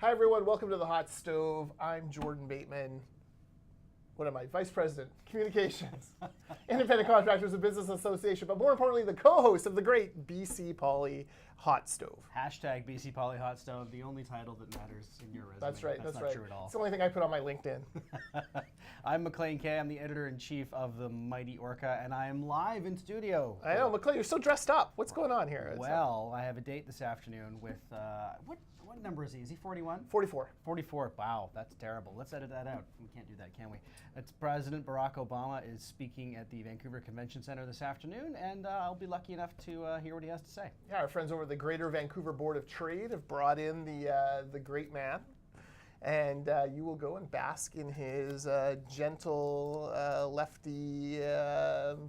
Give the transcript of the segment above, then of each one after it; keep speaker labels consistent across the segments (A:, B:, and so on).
A: Hi, everyone. Welcome to the Hot Stove. I'm Jordan Bateman. What am I? Vice President, Communications, Independent Contractors and Business Association, but more importantly, the co-host of the great BC Poly Hot Stove.
B: Hashtag BC Poly Hot Stove, the only title that matters in your resume.
A: That's right.
B: That's not true at all.
A: It's the only thing I put on my LinkedIn.
B: I'm Maclean K. I'm the editor-in-chief of the Mighty Orca, and I am live in studio.
A: I know, Maclean, you're so dressed up. What's going on here?
B: Well, I have a date this afternoon with, what number is he? Is he 41?
A: 44.
B: 44. Wow, that's terrible. Let's edit that out. We can't do that, can we? It's President Barack Obama is speaking at the Vancouver Convention Center this afternoon, and I'll be lucky enough to hear what he has to say.
A: Yeah, our friends over at the Greater Vancouver Board of Trade have brought in the great man. And you will go and bask in his gentle, lefty,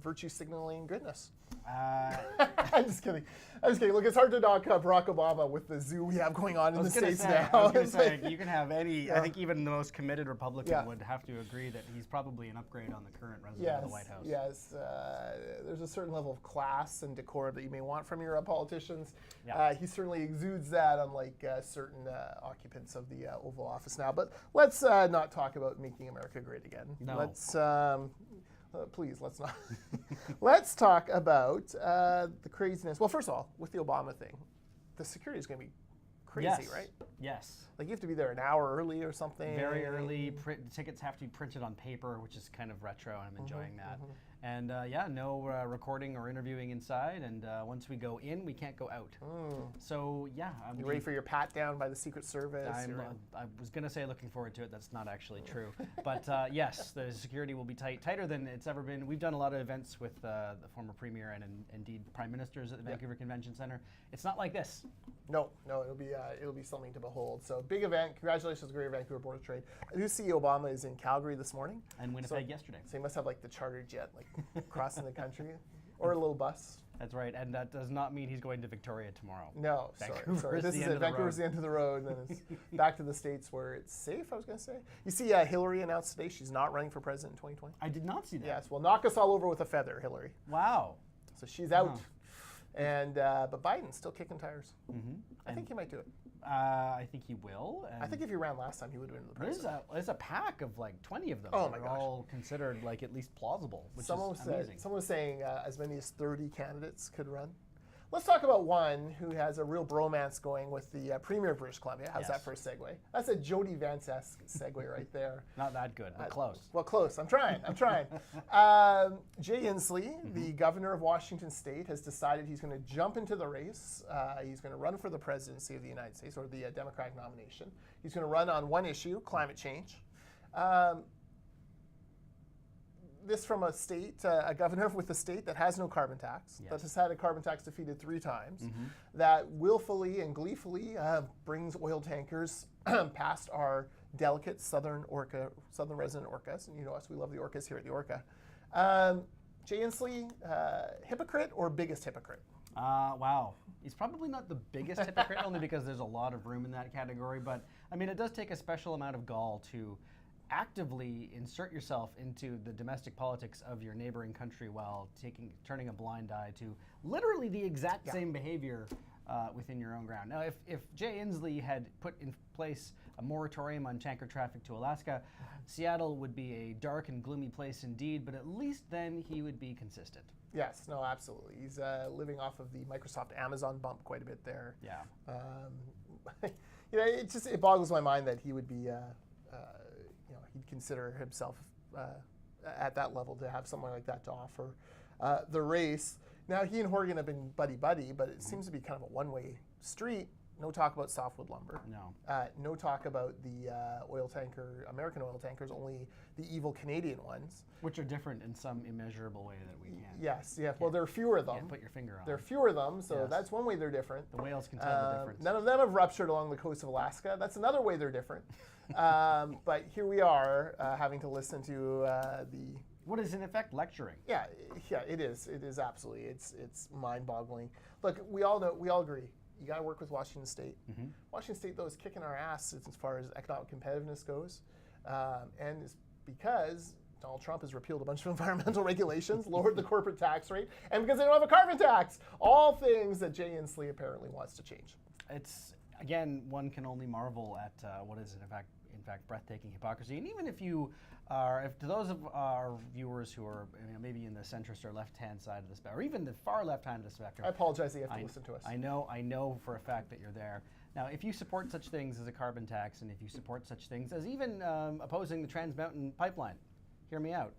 A: virtue signaling goodness. I'm just kidding. Look, it's hard to knock Barack Obama with the zoo we have going on in the States now.
B: I was going to say, you can have any, I think even the most committed Republican would have to agree that he's probably an upgrade on the current resident of the White House.
A: Yes, there's a certain level of class and decorum that you may want from your politicians.
B: Yeah.
A: He certainly exudes that, unlike certain occupants of the Oval Office now. But let's not talk about making America great again.
B: No.
A: Let's, please, let's not. Let's talk about the craziness. Well, first of all, with the Obama thing, the security is going to be crazy, right?
B: Yes.
A: Like you have to be there an hour early or something.
B: Very early. Tickets have to be printed on paper, which is kind of retro, and I'm enjoying that. And yeah, no recording or interviewing inside. And once we go in, we can't go out. So yeah.
A: You ready for your pat down by the Secret Service?
B: I was going to say looking forward to it. That's not actually true. But yes, the security will be tighter than it's ever been. We've done a lot of events with the former Premier and indeed Prime Ministers at the Vancouver Convention Center. It's not like this.
A: No, it'll be something to behold. So big event. Congratulations to the Greater Vancouver Board of Trade. I do see Obama is in Calgary this morning.
B: And Winnipeg yesterday.
A: So he must have like the charter jet, like crossing the country, or a little bus.
B: That's right, and that does not mean he's going to Victoria tomorrow.
A: No, sorry. This is it. Vancouver's the end of the road, and then it's back to the States where it's safe, I was going to say. You see Hillary announced today she's not running for president in 2020.
B: I did not see that.
A: Yes, well, knock us all over with a feather, Hillary.
B: Wow.
A: So she's out. And but Biden's still kicking tires. I think he might do it.
B: I think he will.
A: I think if he ran last time, he would have been the president.
B: There's a pack of like 20 of them.
A: Oh my
B: gosh.
A: gosh.
B: All considered like at least plausible, which is amazing.
A: Someone was saying as many as 30 candidates could run. Let's talk about one who has a real bromance going with the Premier of British Columbia. How's that for a segue? That's a Jody Vance-esque segue right there.
B: Not that good, but close.
A: Well, close. I'm trying. Jay Inslee, the governor of Washington State, has decided he's going to jump into the race. He's going to run for the presidency of the United States, or the Democratic nomination. He's going to run on one issue, climate change. This from a state, a governor with a state that has no carbon tax, that has had a carbon tax defeated 3 times, that willfully and gleefully brings oil tankers past our delicate southern resident orcas. And you know us, we love the orcas here at the Orca. Jay Inslee, hypocrite or biggest hypocrite?
B: Wow. He's probably not the biggest hypocrite, only because there's a lot of room in that category. But I mean, it does take a special amount of gall to actively insert yourself into the domestic politics of your neighboring country while turning a blind eye to literally the exact same behavior within your own ground. Now, if Jay Inslee had put in place a moratorium on tanker traffic to Alaska, Seattle would be a dark and gloomy place indeed, but at least then he would be consistent.
A: Yes, no, absolutely. He's living off of the Microsoft Amazon bump quite a bit there.
B: Yeah.
A: It boggles my mind that he would be he'd consider himself at that level to have someone like that to offer the race. Now, he and Horgan have been buddy-buddy, but it seems to be kind of a one-way street. No talk about softwood lumber.
B: No.
A: No talk about the American oil tankers, only the evil Canadian ones.
B: Which are different in some immeasurable way that we can't.
A: Yes, yeah. Well, there are fewer of them.
B: Can't put your finger on.
A: There are fewer of them, so that's one way they're different.
B: The whales can tell the difference.
A: None of them have ruptured along the coast of Alaska. That's another way they're different. But here we are having to listen to the...
B: What is in effect lecturing?
A: Yeah, it is. It is absolutely. It's mind-boggling. Look, we all agree. You got to work with Washington State. Washington State, though, is kicking our ass as far as economic competitiveness goes, and it's because Donald Trump has repealed a bunch of environmental regulations, lowered the corporate tax rate, and because they don't have a carbon tax. All things that Jay Inslee apparently wants to change.
B: It's again, one can only marvel at what is in fact breathtaking hypocrisy. And even if to those of our viewers who are maybe in the centrist or left-hand side of the spectrum, or even the far left-hand of the spectrum,
A: I apologize that you have to listen to us.
B: I know for a fact that you're there. Now, if you support such things as a carbon tax, and if you support such things as even opposing the Trans Mountain Pipeline, hear me out.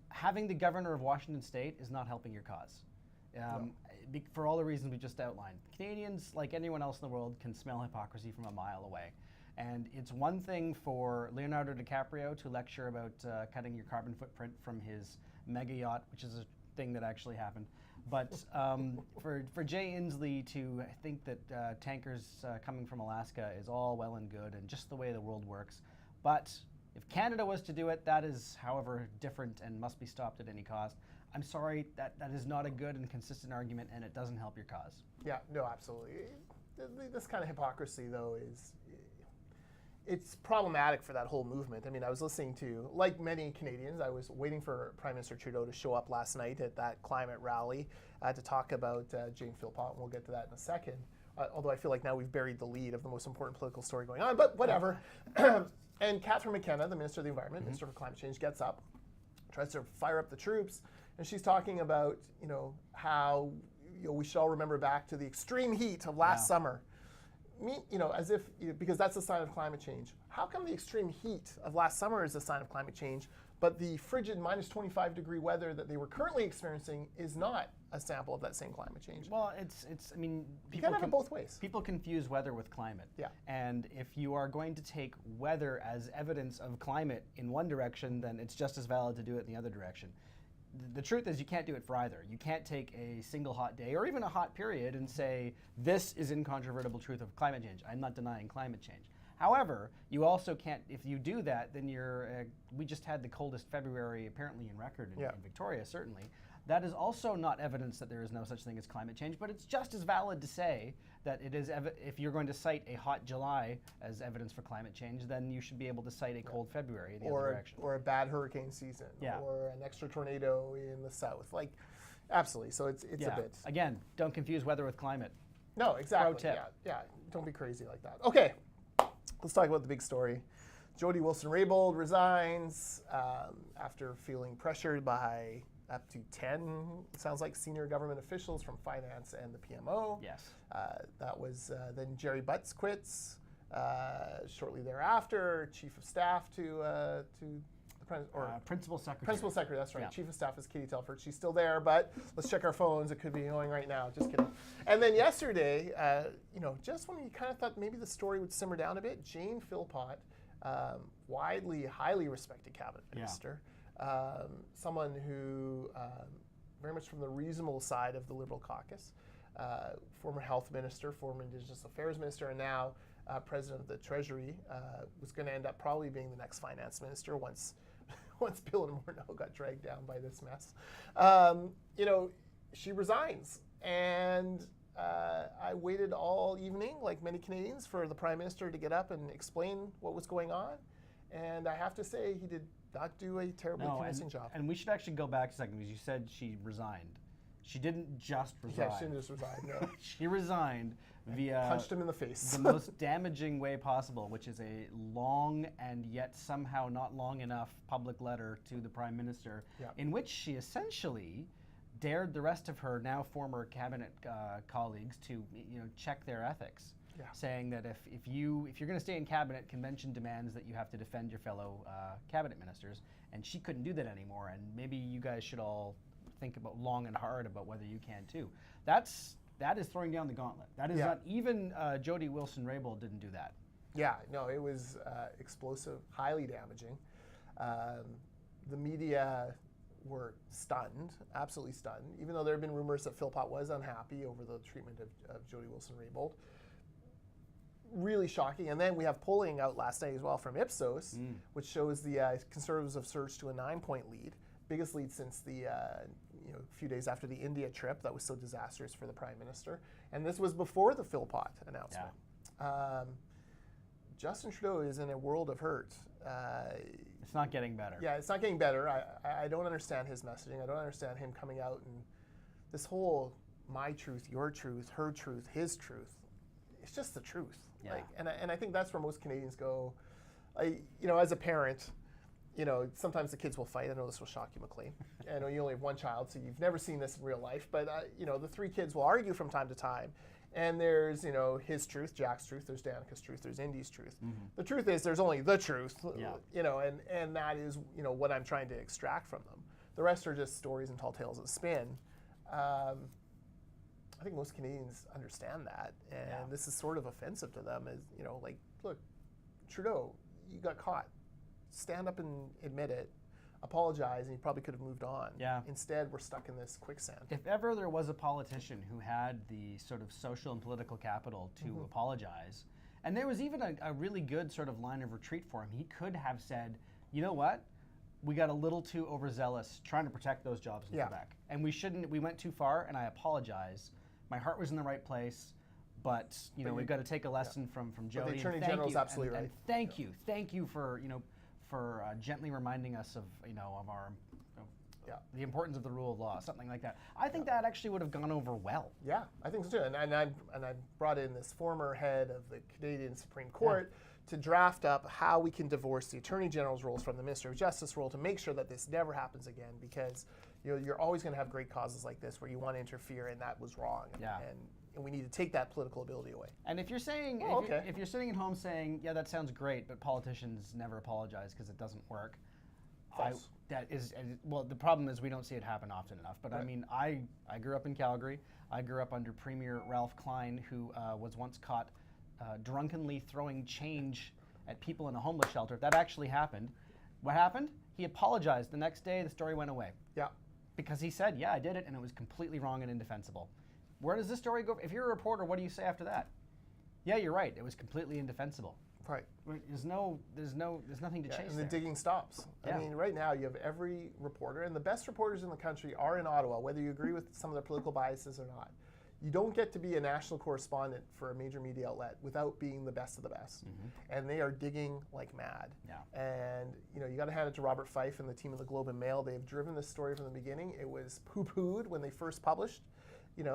B: Having the governor of Washington State is not helping your cause.
A: No.
B: For all the reasons we just outlined. Canadians, like anyone else in the world, can smell hypocrisy from a mile away. And it's one thing for Leonardo DiCaprio to lecture about cutting your carbon footprint from his mega yacht, which is a thing that actually happened. But for Jay Inslee to think that tankers coming from Alaska is all well and good and just the way the world works. But if Canada was to do it, that is, however, different and must be stopped at any cost. I'm sorry, that is not a good and consistent argument, and it doesn't help your cause.
A: Yeah, no, absolutely. This kind of hypocrisy, though, it's problematic for that whole movement. I mean, I was listening to, like many Canadians, I was waiting for Prime Minister Trudeau to show up last night at that climate rally to talk about Jane Philpott, and we'll get to that in a second. Although I feel like now we've buried the lead of the most important political story going on, but whatever. And Catherine McKenna, the Minister of the Environment, Minister for Climate Change, gets up, tries to fire up the troops, and she's talking about how we should all remember back to the extreme heat of last summer. As if, because that's a sign of climate change. How come the extreme heat of last summer is a sign of climate change, but the frigid minus 25-degree weather that they were currently experiencing is not a sample of that same climate change?
B: Well, I mean,
A: you can't have it both ways.
B: People confuse weather with climate.
A: Yeah.
B: And if you are going to take weather as evidence of climate in one direction, then it's just as valid to do it in the other direction. The truth is you can't do it for either. You can't take a single hot day or even a hot period and say, this is incontrovertible truth of climate change. I'm not denying climate change. However, you also can't, if you do that, then we just had the coldest February apparently in record in Victoria, certainly. That is also not evidence that there is no such thing as climate change, but it's just as valid to say that it is, if you're going to cite a hot July as evidence for climate change, then you should be able to cite a cold February in the other direction.
A: Or a bad hurricane season, or an extra tornado in the south. Like, absolutely, so it's a bit.
B: Again, don't confuse weather with climate.
A: No, exactly.
B: Pro tip.
A: Yeah, don't be crazy like that. Okay, let's talk about the big story. Jody Wilson-Raybould resigns after feeling pressured by up to 10, sounds like, senior government officials from finance and the PMO.
B: Yes.
A: That was then Jerry Butts quits shortly thereafter. Chief of staff to the
B: principal secretary.
A: Principal secretary, that's right.
B: Yeah.
A: Chief of staff is Katie Telford. She's still there, but let's check our phones. It could be going right now. Just kidding. And then yesterday, just when you kind of thought maybe the story would simmer down a bit, Jane Philpott, widely, highly respected cabinet minister. Someone who, very much from the reasonable side of the Liberal caucus, former health minister, former Indigenous Affairs minister, and now president of the Treasury, was going to end up probably being the next finance minister once Bill and Morneau got dragged down by this mess. She resigns, and I waited all evening, like many Canadians, for the Prime Minister to get up and explain what was going on, and I have to say he did not do a terribly convincing job.
B: And we should actually go back a second, because you said she resigned. She didn't just resign.
A: Yeah, she didn't just resign, no.
B: She resigned via
A: punched him in the face.
B: The most damaging way possible, which is a long and yet somehow not long enough public letter to the Prime Minister, in which she essentially dared the rest of her now former cabinet colleagues to check their ethics. Yeah. Saying that if you're going to stay in cabinet, convention demands that you have to defend your fellow cabinet ministers, and she couldn't do that anymore. And maybe you guys should all think about long and hard about whether you can too. That is throwing down the gauntlet. That is not even Jody Wilson-Raybould didn't do that. Yeah, no, it was explosive, highly damaging. The media were stunned, absolutely stunned, even though there have been rumors that Philpott was unhappy over the treatment of Jody Wilson-Raybould. Really shocking. And then we have polling out last night as well from Ipsos, which shows the Conservatives have surged to a 9-point lead, biggest lead since the few days after the India trip that was so disastrous for the Prime Minister. And this was before the Philpott announcement. Yeah. Justin Trudeau is in a world of hurt. It's not getting better.
A: Yeah, it's not getting better. I don't understand his messaging. I don't understand him coming out and this whole my truth, your truth, her truth, his truth. it's just the truth.
B: Yeah.
A: Like, and I think that's where most Canadians go. As a parent, sometimes the kids will fight. I know this will shock you, Maclean. I know you only have one child, so you've never seen this in real life. But the three kids will argue from time to time. And there's, his truth, Jack's truth, there's Danica's truth, there's Indy's truth. Mm-hmm. The truth is there's only the truth, and that is, what I'm trying to extract from them. The rest are just stories and tall tales of spin. I think most Canadians understand that, and this is sort of offensive to them. Is look, Trudeau, you got caught. Stand up and admit it. Apologize, and you probably could have moved on.
B: Yeah.
A: Instead, we're stuck in this quicksand.
B: If ever there was a politician who had the sort of social and political capital to apologize, and there was even a really good sort of line of retreat for him, he could have said, you know what? We got a little too overzealous trying to protect those jobs in Quebec. And we went too far, and I apologize. My heart was in the right place, but we've got to take a lesson from Jody.
A: But the Attorney General's absolutely right.
B: And thank you for gently reminding us of our the importance of the rule of law, something like that. I think that actually would have gone over well.
A: Yeah, I think so too. And I brought in this former head of the Canadian Supreme Court to draft up how we can divorce the Attorney General's roles from the Minister of Justice role to make sure that this never happens again, because you're always going to have great causes like this where you want to interfere, and that was wrong. And we need to take that political ability away.
B: And if you're saying, if you're sitting at home saying, yeah, that sounds great, but politicians never apologize because it doesn't work.
A: False.
B: The problem is we don't see it happen often enough. But I mean, I grew up in Calgary. I grew up under Premier Ralph Klein, who was once caught drunkenly throwing change at people in a homeless shelter. That actually happened. What happened? He apologized. The next day, the story went away.
A: Yeah.
B: Because he said, yeah, I did it, and it was completely wrong and indefensible. Where does this story go? If you're a reporter, what do you say after that? Yeah, you're right. It was completely indefensible.
A: Right.
B: There's nothing to chase
A: and
B: there.
A: the digging stops.
B: Yeah.
A: I mean, right now you have every reporter, and the best reporters in the country are in Ottawa, whether you agree with some of their political biases or not. You don't get to be a national correspondent for a major media outlet without being the best of the best. Mm-hmm. And they are digging like mad. Yeah. And you got to hand it to Robert Fife and the team of the Globe and Mail. They've driven this story from the beginning. It was poo-pooed when they first published. It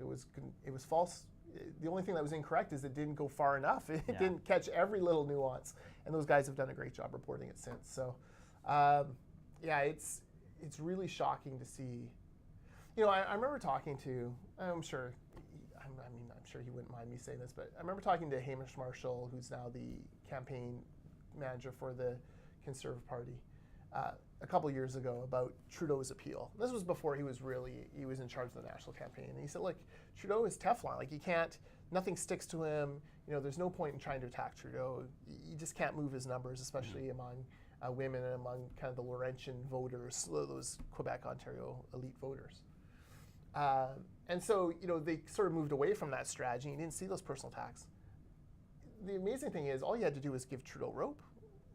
A: was false. The only thing that was incorrect is it didn't go far enough. It didn't catch every little nuance, and those guys have done a great job reporting it since. So, it's really shocking to see. I remember talking to. I'm sure he wouldn't mind me saying this, but I remember talking to Hamish Marshall, who's now the campaign manager for the Conservative Party, a couple years ago about Trudeau's appeal. This was before he was in charge of the national campaign. And he said, look, Trudeau is Teflon. Like, nothing sticks to him. There's no point in trying to attack Trudeau. You just can't move his numbers, especially among women and among kind of the Laurentian voters, those Quebec, Ontario elite voters. And so, they sort of moved away from that strategy. You didn't see those personal attacks. The amazing thing is all you had to do was give Trudeau rope.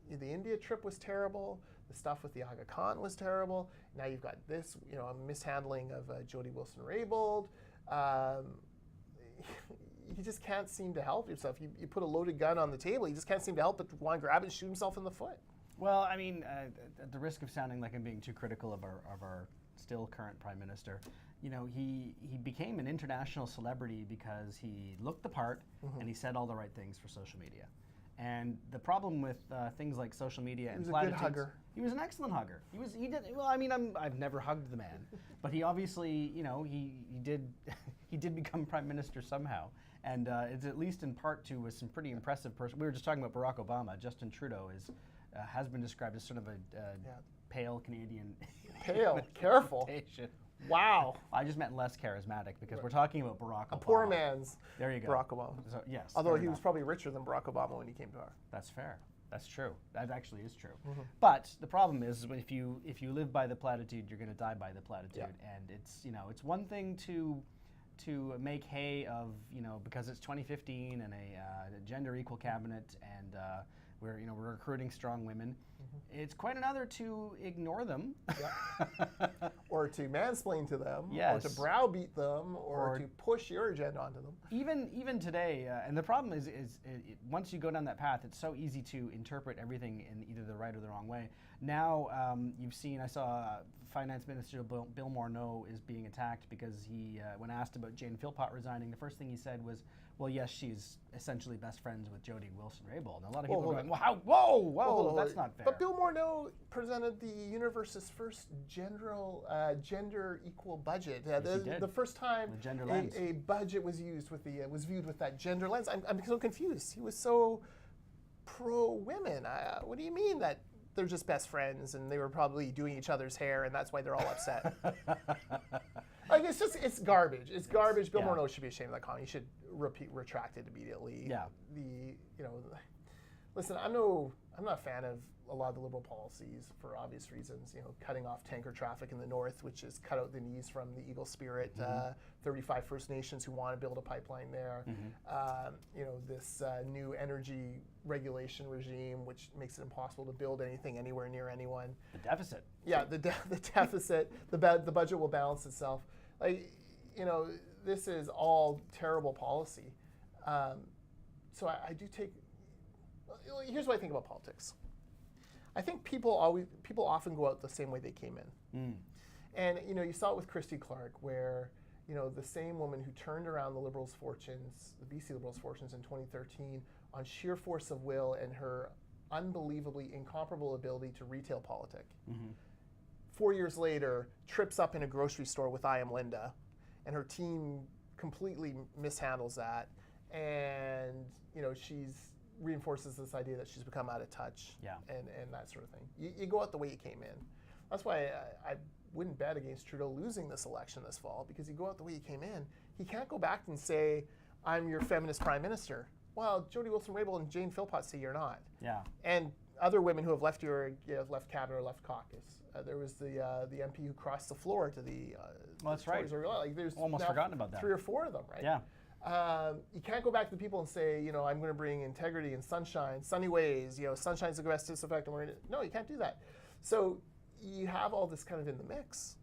A: The India trip was terrible. The stuff with the Aga Khan was terrible. Now you've got this, a mishandling of Jody Wilson-Raybould. You just can't seem to help yourself. You put a loaded gun on the table. You just can't seem to help but want to grab it and shoot himself in the foot.
B: Well, I mean, at the risk of sounding like I'm being too critical of our still current Prime Minister, he became an international celebrity because he looked the part and he said all the right things for social media. And the problem with things like social media and platitudes,
A: he was a good hugger.
B: He was an excellent hugger. He did well. I mean, I've never hugged the man, but he obviously, he did become Prime Minister somehow, and it's at least in part to some pretty impressive person. We were just talking about Barack Obama. Justin Trudeau has been described as sort of a pale Canadian.
A: Pale, careful. Wow.
B: I just meant less charismatic because we're talking about Barack Obama.
A: A poor man's
B: there you go.
A: Barack Obama.
B: So, yes.
A: Although he was probably richer than Barack Obama when he came to power.
B: That's fair. That's true. That actually is true. Mm-hmm. But the problem is if you live by the platitude, you're going to die by the platitude. Yeah. And it's one thing to make hay of because it's 2015 and a gender equal cabinet and we're recruiting strong women. Mm-hmm. It's quite another to ignore them,
A: or to mansplain to them,
B: yes.
A: or to browbeat them, or to push your agenda onto them.
B: Even today, and the problem is once you go down that path, it's so easy to interpret everything in either the right or the wrong way. Now you've seen, I saw Finance Minister Bill Morneau is being attacked because he, when asked about Jane Philpott resigning, the first thing he said was, well, yes, she's essentially best friends with Jody Wilson-Raybould. And a lot of people are going, well, whoa, that's not fair.
A: But Bill Morneau presented the universe's first gender equal budget. The first time a budget was used with was viewed with that gender lens. I'm so confused. He was so pro-women. What do you mean that they're just best friends and they were probably doing each other's hair and that's why they're all upset? Like, it's garbage. It's garbage. Bill Morneau should be ashamed of that comment. He should retract it immediately.
B: Yeah.
A: Listen, I'm not a fan of a lot of the Liberal policies for obvious reasons. Cutting off tanker traffic in the north, which has cut out the knees from the Eagle Spirit, 35 First Nations who want to build a pipeline there. This new energy regulation regime, which makes it impossible to build anything anywhere near anyone.
B: The deficit.
A: Yeah, the deficit. The budget will balance itself. This is all terrible policy. So I do take. Here's what I think about politics. I think people often go out the same way they came in. And you saw it with Christy Clark, where the same woman who turned around the Liberals' fortunes, the BC Liberals' fortunes in 2013, on sheer force of will and her unbelievably incomparable ability to retail politic. 4 years later, trips up in a grocery store with I Am Linda, and her team completely mishandles that, and she's reinforces this idea that she's become out of touch, and that sort of thing. You go out the way you came in. That's why I wouldn't bet against Trudeau losing this election this fall, because you go out the way you came in. He can't go back and say, I'm your feminist prime minister. Well, Jody Wilson-Raybould and Jane Philpott say you're not. Yeah. And other women who have left left cabinet or left caucus. There was the MP who crossed the floor to the.
B: Well, that's right.
A: There's
B: almost forgotten about that.
A: 3 or 4 of them, right?
B: Yeah.
A: You can't go back to the people and say, I'm going to bring integrity and sunshine, sunny ways. Sunshine's the best disinfectant. No, you can't do that. So you have all this kind of in the mix.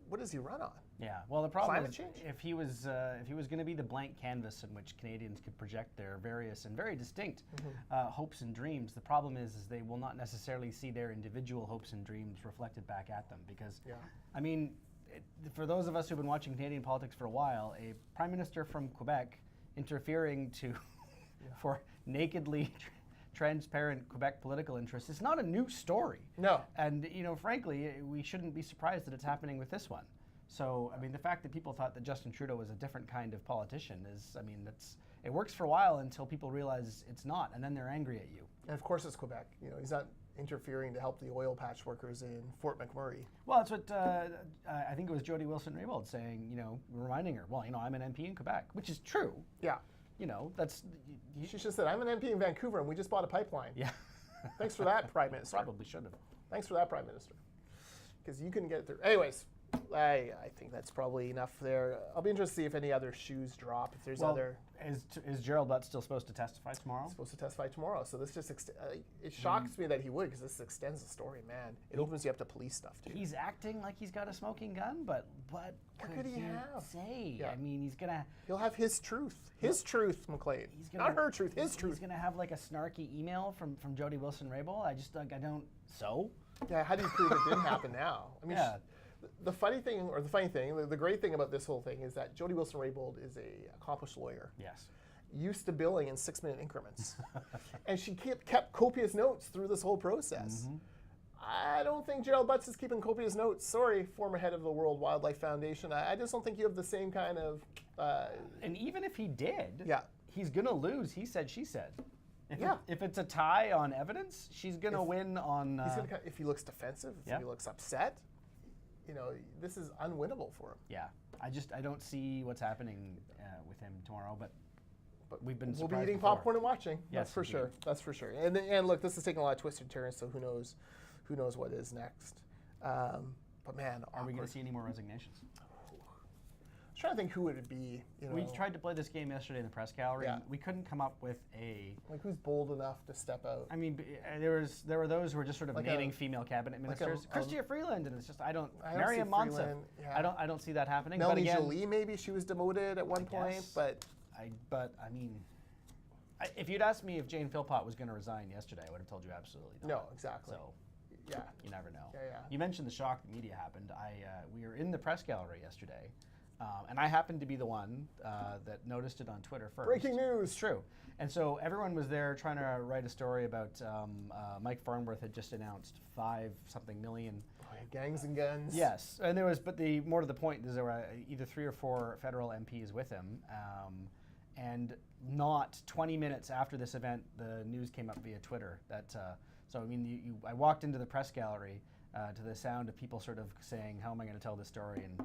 A: What does he run on?
B: Yeah. Well, the problem
A: Climate
B: is,
A: change?
B: if he was going to be the blank canvas in which Canadians could project their various and very distinct hopes and dreams, the problem is they will not necessarily see their individual hopes and dreams reflected back at them. Because, I mean, for those of us who've been watching Canadian politics for a while, a prime minister from Quebec interfering for nakedly transparent Quebec political interests is not a new story. No. And frankly, we shouldn't be surprised that it's happening with this one. So, I mean, the fact that people thought that Justin Trudeau was a different kind of politician is, it works for a while until people realize it's not, and then they're angry at you.
A: And of course it's Quebec. He's not interfering to help the oil patch workers in Fort McMurray.
B: Well, that's what I think it was Jody Wilson-Raybould saying, reminding her, well, I'm an MP in Quebec, which is true. Yeah. That's...
A: She just said, I'm an MP in Vancouver and we just bought a pipeline. Yeah. Thanks for that, Prime Minister.
B: Probably should have.
A: Thanks for that, Prime Minister. Because you couldn't get it through. Anyways, I think that's probably enough there. I'll be interested to see if any other shoes drop, if there's other...
B: Is Gerald Butts still supposed to testify tomorrow?
A: He's supposed to testify tomorrow. So this just, it shocks me that he would, because this extends the story, man. It opens you up to police stuff, too.
B: He's acting like he's got a smoking gun, but what could he say? Yeah. I mean, he's going to...
A: He'll have his truth. His truth, Maclean. Not her truth, his truth.
B: He's going to have like a snarky email from Jody Wilson-Raybould. I don't... So?
A: Yeah, how do you prove it didn't happen now? I mean, the great thing about this whole thing is that Jody Wilson-Raybould is a accomplished lawyer.
B: Yes.
A: Used to billing in 6-minute increments. And she kept copious notes through this whole process. I don't think Gerald Butts is keeping copious notes. Sorry, former head of the World Wildlife Foundation. I just don't think you have the same kind of...
B: and even if he did, he's going to lose. He said, she said. If it's a tie on evidence, she's going to win on...
A: if he looks defensive, if he looks upset, this is unwinnable for him.
B: Yeah. I don't see what's happening with him tomorrow, but we've been
A: surprised. We'll be eating popcorn and watching. Yes, that's for sure. That's for sure. And look, this is taking a lot of twists and turns, so who knows what is next. But man,
B: are we going to see any more resignations?
A: I was trying to think who would it be.
B: We tried to play this game yesterday in the press gallery. And we couldn't come up with a...
A: Like, who's bold enough to step out?
B: I mean, there were those who were just sort of naming female cabinet ministers. Chrystia Freeland, and it's just, Mariam Monsef. I don't see that happening.
A: Melanie Jolie, maybe she was demoted at one point, but
B: I mean, if you'd asked me if Jane Philpott was going to resign yesterday, I would have told you absolutely not.
A: No, exactly.
B: So,
A: Yeah.
B: You never know.
A: Yeah.
B: You mentioned the shock the media happened. We were in the press gallery yesterday, and I happened to be the one that noticed it on Twitter first.
A: Breaking news.
B: It's true. And so everyone was there trying to write a story about Mike Farnworth had just announced 5-something million.
A: Gangs and guns.
B: Yes, and there was, but the more to the point is there were either 3 or 4 federal MPs with him, and not 20 minutes after this event, the news came up via Twitter that. So I mean, I walked into the press gallery to the sound of people sort of saying, "How am I going to tell this story?" and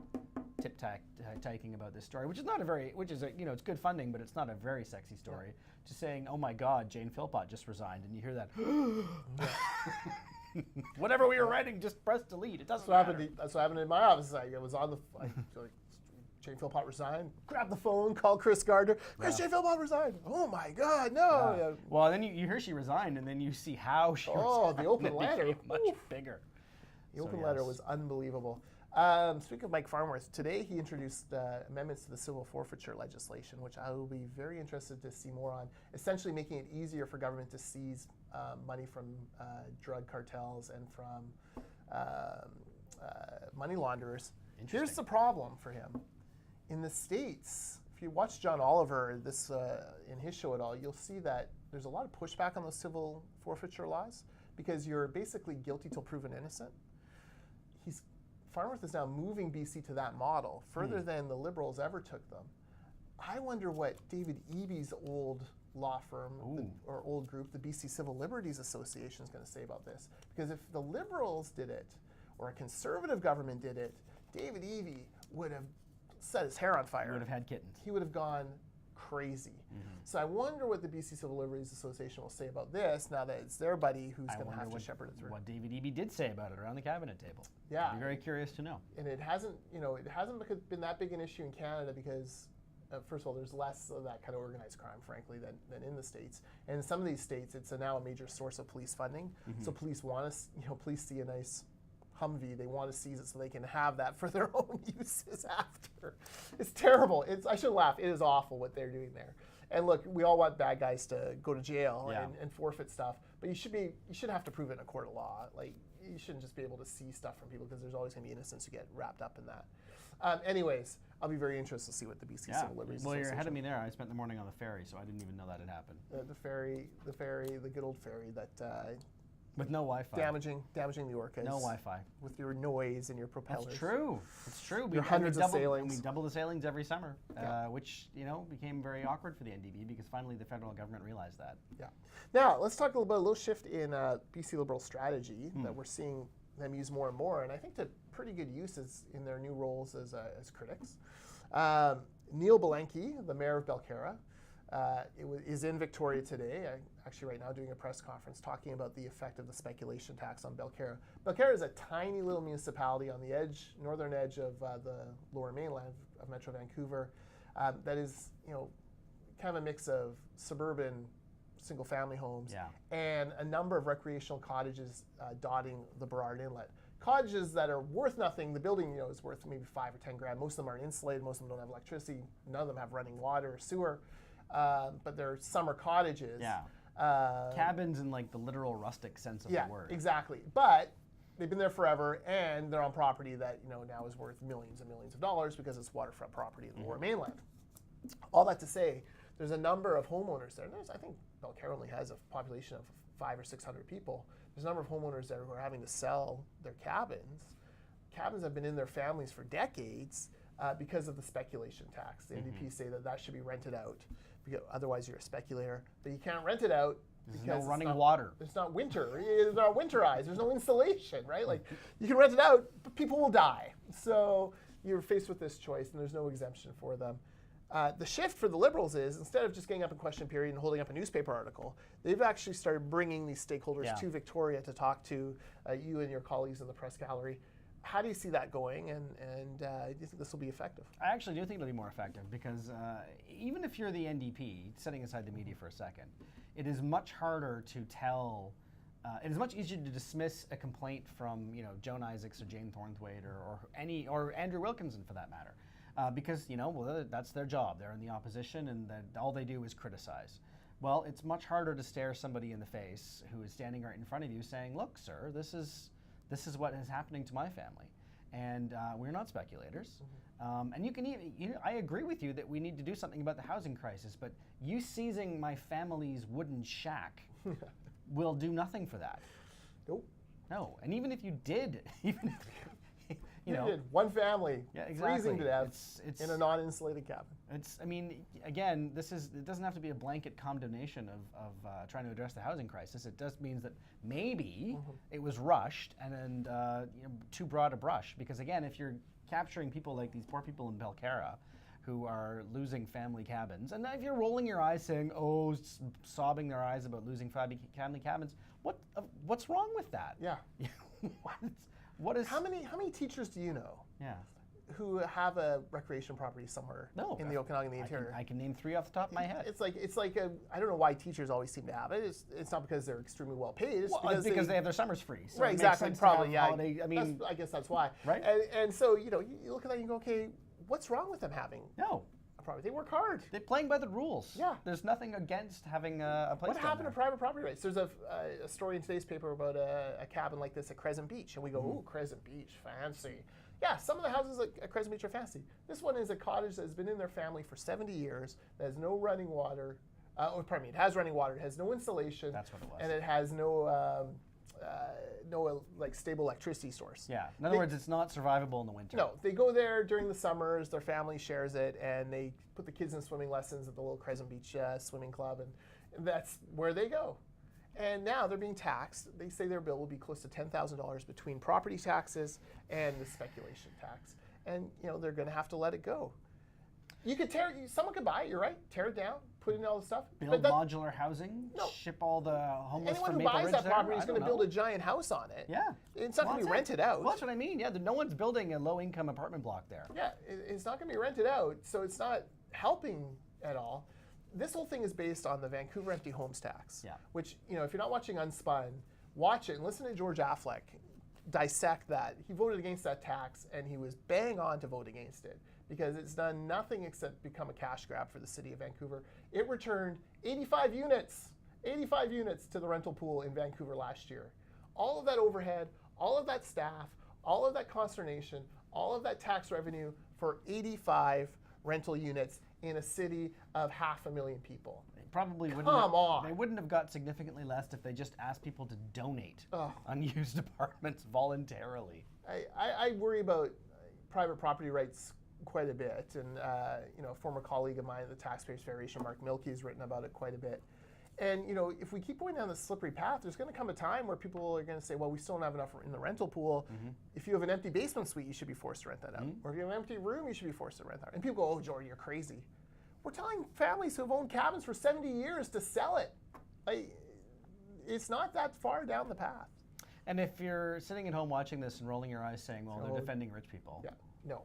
B: tip-taking about this story, which is not a very, it's good funding, but it's not a very sexy story. To saying, "Oh my God, Jane Philpott just resigned," and you hear that. Whatever we were writing, just press delete. It doesn't matter.
A: That's what happened in my office. I was on the. Jane Philpott resigned. Grab the phone, call Chris Gardner. Jane Philpott resigned. Oh my God, no.
B: Yeah. Well, then you hear she resigned, and then you see how she resigned.
A: Oh, the open letter.
B: Much bigger.
A: The open letter was unbelievable. Speaking of Mike Farnworth, today he introduced amendments to the civil forfeiture legislation, which I will be very interested to see more on, essentially making it easier for government to seize money from drug cartels and from money launderers. Here's the problem for him. In the States, if you watch John Oliver in his show at all, you'll see that there's a lot of pushback on those civil forfeiture laws because you're basically guilty till proven innocent. Farnworth is now moving BC to that model, further than the Liberals ever took them. I wonder what David Eby's old law firm or old group, the BC Civil Liberties Association, is going to say about this. Because if the Liberals did it, or a conservative government did it, David Eby would have set his hair on fire.
B: He would have had kittens.
A: He would have gone crazy. So I wonder what the BC Civil Liberties Association will say about this now that it's their buddy who's going to have to shepherd it through.
B: What David Eby did say about it around the cabinet table.
A: Yeah.
B: I'd be very curious to know.
A: And it hasn't been that big an issue in Canada because, first of all, there's less of that kind of organized crime, frankly, than in the States. And in some of these states, it's now a major source of police funding. So police want to, police see a nice Humvee, they want to seize it so they can have that for their own uses after. It's terrible. I should laugh. It is awful what they're doing there. And look, we all want bad guys to go to jail and forfeit stuff, but you should have to prove it in a court of law. Like, you shouldn't just be able to seize stuff from people because there's always going to be innocents who get wrapped up in that. Anyways, I'll be very interested to see what the BC Civil Liberties
B: Well, you're
A: Association.
B: ahead of me there. I spent the morning on the ferry, so I didn't even know that had happened.
A: The good old ferry that.
B: With no Wi-Fi.
A: Damaging the orcas.
B: No Wi-Fi.
A: With your noise and your propellers.
B: That's true. It's true.
A: Your hundreds of sailings.
B: We double the sailings every summer, which became very awkward for the NDP because finally the federal government realized that.
A: Yeah. Now let's talk about a little shift in BC Liberal strategy that we're seeing them use more and more, and I think to pretty good uses in their new roles as critics. Neil Belenky, the mayor of Belcarra, is in Victoria today, actually right now doing a press conference talking about the effect of the speculation tax on Belcarra. Belcarra is a tiny little municipality on the northern edge of the Lower Mainland of Metro Vancouver that is, kind of a mix of suburban single-family homes and a number of recreational cottages dotting the Burrard Inlet. Cottages that are worth nothing. The building, is worth maybe $5 or $10 grand. Most of them aren't insulated. Most of them don't have electricity. None of them have running water or sewer. But they're summer cottages.
B: Yeah. Cabins in like the literal rustic sense of the word.
A: Exactly. But they've been there forever, and they're on property that now is worth millions and millions of dollars because it's waterfront property in the Lower Mainland. All that to say, there's a number of homeowners there. I think Belcarra only has a population of 500 or 600 people. There's a number of homeowners there who are having to sell their cabins. Cabins have been in their families for decades because of the speculation tax. The NDP say that should be rented out. Otherwise, you're a speculator. But you can't rent it out because
B: there's no running water.
A: It's not winter. It's not winterized. There's no insulation, right? Like, you can rent it out, but people will die. So you're faced with this choice, and there's no exemption for them. The shift for the Liberals is, instead of just getting up in question period and holding up a newspaper article, they've actually started bringing these stakeholders to Victoria to talk to you and your colleagues in the press gallery. How do you see that going, and do you think this will be effective?
B: I actually do think it'll be more effective because even if you're the NDP, setting aside the media for a second, it is much harder to tell. It is much easier to dismiss a complaint from Joan Isaacs or Jane Thornthwaite or Andrew Wilkinson for that matter, because that's their job. They're in the opposition, and all they do is criticize. Well, it's much harder to stare somebody in the face who is standing right in front of you saying, look, sir, this is what is happening to my family. And we're not speculators. And you can even, I agree with you that we need to do something about the housing crisis, but you seizing my family's wooden shack will do nothing for that.
A: Nope.
B: No, and even if you did, even if, you know,
A: did. One family,
B: yeah, exactly.
A: freezing to death
B: it's
A: in a non-insulated cabin.
B: I mean, again, it doesn't have to be a blanket condemnation of trying to address the housing crisis. It just means that maybe it was rushed and too broad a brush. Because again, if you're capturing people like these poor people in Belcarra who are losing family cabins, and if you're rolling your eyes saying, oh, sobbing their eyes about losing family cabins, what's wrong with that?
A: Yeah.
B: What is?
A: How many teachers do you know?
B: Yeah.
A: Who have a recreation property somewhere in the Okanagan, the interior?
B: I can name 3 off the top of my head.
A: It's like I don't know why teachers always seem to have it. It's not because they're extremely well paid. It's
B: because they have their summers free. So
A: right, exactly. Probably, yeah.
B: Holiday, I
A: guess that's why.
B: Right.
A: And so you look at that and you go, okay, what's wrong with them having?
B: No.
A: They work hard.
B: They're playing by the rules.
A: Yeah.
B: There's nothing against having a place.
A: What happened to private property rights? There's a story in today's paper about a cabin like this at Crescent Beach, and we go, ooh, Crescent Beach, fancy. Yeah, some of the houses at Crescent Beach are fancy. This one is a cottage that has been in their family for 70 years, that has no running water. It has running water. It has no installation.
B: That's what it was.
A: And it has no stable electricity source.
B: Yeah. In other words, it's not survivable in the winter.
A: No, they go there during the summers. Their family shares it, and they put the kids in swimming lessons at the little Crescent Beach swimming club, and that's where they go. And now they're being taxed. They say their bill will be close to $10,000 between property taxes and the speculation tax, and they're going to have to let it go. You could someone could buy it. You're right. Tear it down, put in all the stuff.
B: Build modular housing. No. Ship all the homeless
A: Anyone
B: from
A: who
B: Maple
A: buys
B: Ridge
A: that
B: there?
A: property is going to build a giant house on it.
B: Yeah.
A: It's not going to be rented out.
B: Well, that's what I mean. Yeah. No one's building a low-income apartment block there.
A: Yeah. It's not going to be rented out, so it's not helping at all. This whole thing is based on the Vancouver Empty Homes Tax.
B: Yeah.
A: Which if you're not watching Unspun, watch it and listen to George Affleck dissect that. He voted against that tax, and he was bang on to vote against it, because it's done nothing except become a cash grab for the city of Vancouver. It returned 85 units to the rental pool in Vancouver last year. All of that overhead, all of that staff, all of that consternation, all of that tax revenue for 85 rental units in a city of 500,000 people.
B: Probably wouldn't.
A: Come on.
B: They wouldn't have got significantly less if they just asked people to donate unused apartments voluntarily.
A: I worry about private property rights quite a bit, and a former colleague of mine at the Taxpayers Federation, Mark Milkey, has written about it quite a bit. And if we keep going down this slippery path, there's going to come a time where people are going to say, well, we still don't have enough in the rental pool. If you have an empty basement suite, you should be forced to rent that out. Or if you have an empty room, you should be forced to rent that out. And people go, oh, Jordan, you're crazy. We're telling families who have owned cabins for 70 years to sell it. It's not that far down the path.
B: And if you're sitting at home watching this and rolling your eyes saying, well, they're defending rich people.
A: Yeah, no.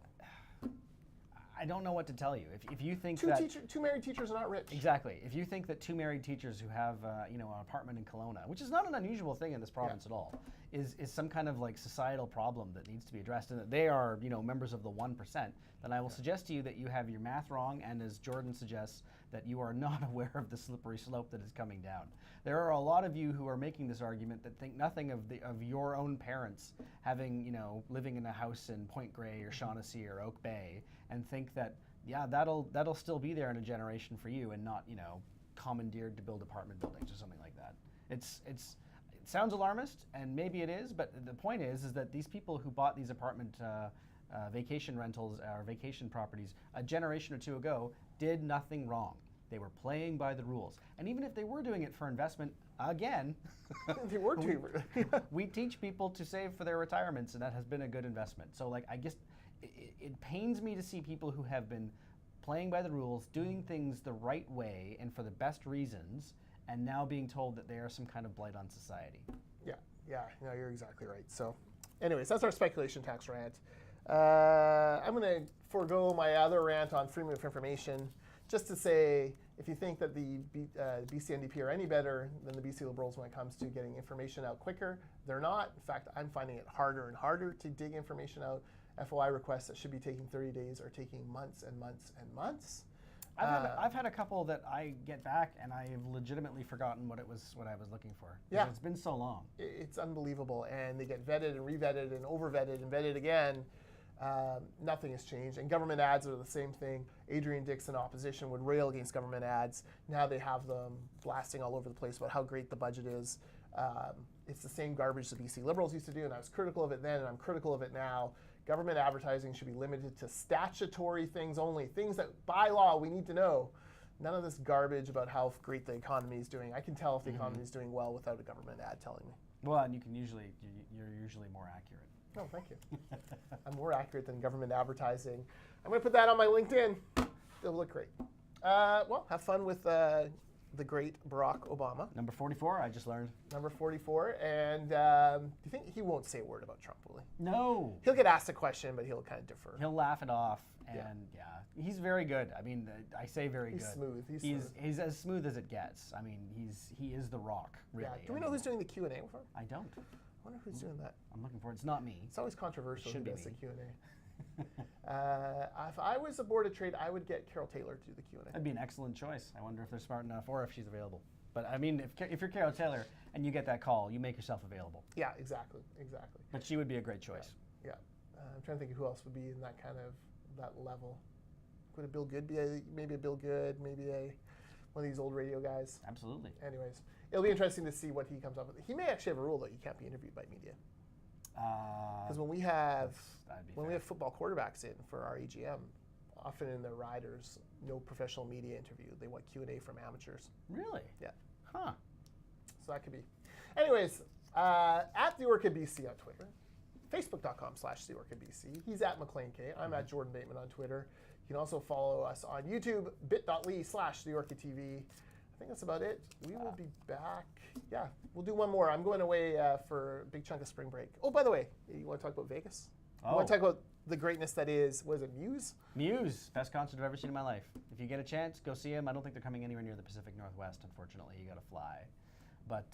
B: I don't know what to tell you. If you think
A: two married teachers are not rich.
B: Exactly. If you think that 2 married teachers who have an apartment in Kelowna, which is not an unusual thing in this province at all, is some kind of societal problem that needs to be addressed, and that they are members of the 1%, then I will suggest to you that you have your math wrong, and as Jordan suggests, that you are not aware of the slippery slope that is coming down. There are a lot of you who are making this argument that think nothing of your own parents having living in a house in Point Grey or Shaughnessy or Oak Bay, and think that that'll still be there in a generation for you, and not commandeered to build apartment buildings or something like that. It sounds alarmist, and maybe it is, but the point is that these people who bought these apartment vacation rentals or vacation properties a generation or two ago did nothing wrong. They were playing by the rules. And even if they were doing it for investment, again,
A: they were
B: we teach people to save for their retirements, and that has been a good investment. So I guess it pains me to see people who have been playing by the rules, doing things the right way and for the best reasons, and now being told that they are some kind of blight on society.
A: Yeah, no, you're exactly right. So anyways, that's our speculation tax rant. I'm going to forego my other rant on freedom of information, just to say, if you think that the BC NDP are any better than the BC Liberals when it comes to getting information out quicker, they're not. In fact, I'm finding it harder and harder to dig information out. FOI requests that should be taking 30 days are taking months and months and months.
B: I've had a couple that I get back and I have legitimately forgotten what I was looking for.
A: Yeah.
B: It's been so long.
A: It's unbelievable, and they get vetted and re-vetted and over-vetted and vetted again. Nothing has changed, and government ads are the same thing. Adrian Dixon opposition would rail against government ads. Now they have them blasting all over the place about how great the budget is. It's the same garbage the BC Liberals used to do, and I was critical of it then, and I'm critical of it now. Government advertising should be limited to statutory things only, things that by law we need to know. None of this garbage about how great the economy is doing. I can tell if the economy is doing well without a government ad telling me.
B: Well, and you're usually more accurate.
A: Oh, thank you. I'm more accurate than government advertising. I'm going to put that on my LinkedIn. It'll look great. Well, have fun with the great Barack Obama.
B: Number 44, I just learned.
A: Number 44. And do you think he won't say a word about Trump, will he?
B: No.
A: He'll get asked a question, but he'll kind of defer.
B: He'll laugh it off. And he's very good. I mean, I say very
A: He's
B: good.
A: smooth.
B: He's as smooth as it gets. I mean, he is the Rock, really.
A: Yeah. Do we know who's doing the Q&A with him?
B: I don't.
A: I wonder who's doing that.
B: I'm looking for it. It's not me.
A: It's always controversial who does the
B: me.
A: Q&A. If I was a board of trade, I would get Carol Taylor to do the Q&A.
B: That'd be an excellent choice. I wonder if they're smart enough or if she's available. But I mean, if you're Carol Taylor and you get that call, you make yourself available.
A: Yeah, exactly.
B: But she would be a great choice.
A: Yeah. I'm trying to think of who else would be in that kind of that level. Would a Bill Good be maybe a Bill Good, maybe one of these old radio guys?
B: Absolutely.
A: Anyways, it'll be interesting to see what he comes up with. He may actually have a rule that you can't be interviewed by media. Because when we have football quarterbacks in for our AGM, often in their riders, no professional media interview. They want Q&A from amateurs.
B: Really?
A: Yeah.
B: Huh.
A: So that could be. Anyways, at The Orchid BC on Twitter, Facebook.com/TheOrchidBC. He's at Maclean K. I'm at Jordan Bateman on Twitter. You can also follow us on YouTube, bit.ly/TheOrchidTV. I think that's about it. We will be back. Yeah, we'll do one more. I'm going away for a big chunk of spring break. Oh, by the way, you want to talk about Vegas? You want to talk about the greatness that is, was it Muse?
B: Muse, best concert I've ever seen in my life. If you get a chance, go see them. I don't think they're coming anywhere near the Pacific Northwest, unfortunately. You got to fly. But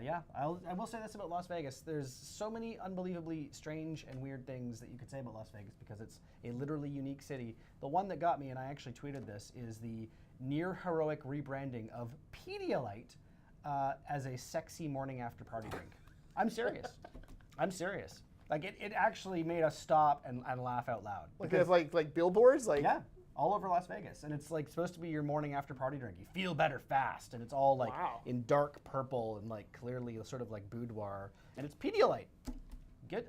B: yeah, I will say this about Las Vegas. There's so many unbelievably strange and weird things that you could say about Las Vegas because it's a literally unique city. The one that got me, and I actually tweeted this, is the near heroic rebranding of Pedialyte as a sexy morning after party drink. I'm serious. I'm serious. Like it actually made us stop and laugh out loud.
A: Like they have like billboards?
B: Yeah. All over Las Vegas, and it's like supposed to be your morning after party drink. You feel better fast, and it's all like in dark purple and like clearly sort of like boudoir, and it's Pedialyte.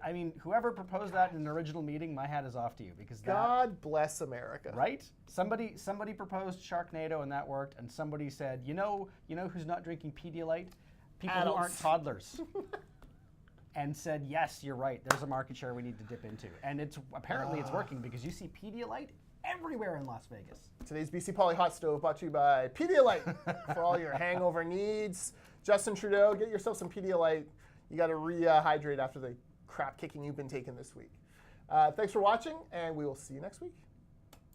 B: I mean, whoever proposed that in an original meeting, my hat is off to you because
A: God bless America.
B: Right? Somebody proposed Sharknado and that worked, and somebody said, you know who's not drinking Pedialyte? People who aren't toddlers. And said, yes, you're right. There's a market share we need to dip into, and apparently it's working because you see Pedialyte everywhere in Las Vegas.
A: Today's BC Poly Hotstove brought to you by Pedialyte for all your hangover needs. Justin Trudeau, get yourself some Pedialyte. You got to rehydrate after the crap kicking you've been taking this week. Thanks for watching, and we will see you next week.